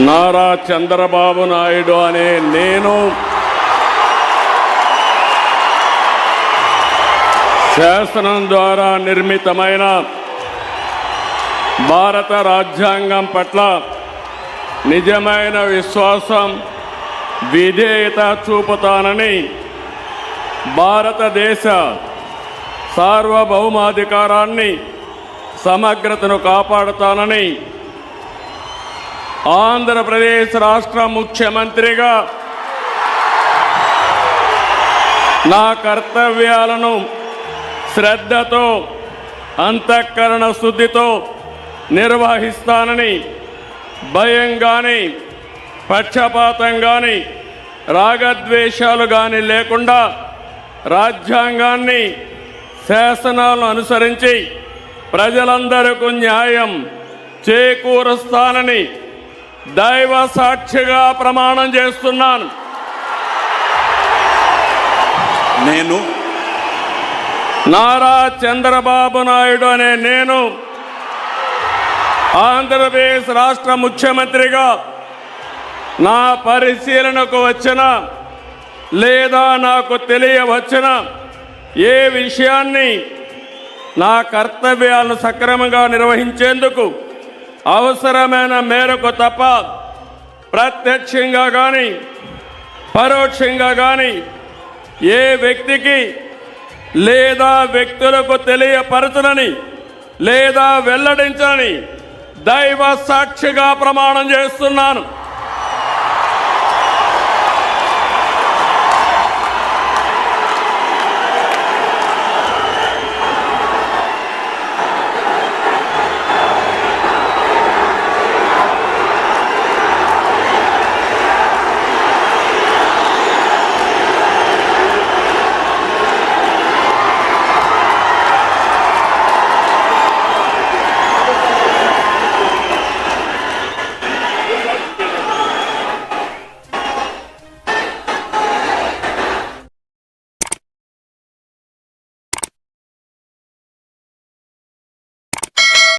నారా చంద్రబాబు నాయుడు అనే నేను శాసనం ద్వారా నిర్మితమైన భారత రాజ్యాంగం పట్ల నిజమైన విశ్వాసం, విధేయత చూపుతానని, భారతదేశ సార్వభౌమాధికారాన్ని, సమగ్రతను కాపాడుతానని ఆంధ్రప్రదేశ్ రాష్ట్ర ముఖ్యమంత్రిగా నా కర్తవ్యాలను శ్రద్ధతో, అంతఃకరణ శుద్ధితో నిర్వహిస్తానని, భయం కానీ, పక్షపాతం కానీ, రాగద్వేషాలు కానీ లేకుండా రాజ్యాంగాన్ని, శాసనాలను అనుసరించి ప్రజలందరికీ న్యాయం చేకూరుస్తానని దైవ సాక్షిగా ప్రమాణం చేస్తున్నాను. నేను నారా చంద్రబాబు నాయుడు అనే నేను ఆంధ్రప్రదేశ్ రాష్ట్ర ముఖ్యమంత్రిగా నా పరిశీలనకు వచ్చిన లేదా నాకు తెలియవచ్చిన ఏ విషయాన్ని నా కర్తవ్యాలను సక్రమంగా నిర్వహించేందుకు అవసరమైన మేరకు తప్ప ప్రత్యక్షంగా కానీ పరోక్షంగా కానీ ఏ వ్యక్తికి లేదా వ్యక్తులకు తెలియపరచనని లేదా వెల్లడించని దైవ సాక్షిగా ప్రమాణం చేస్తున్నాను.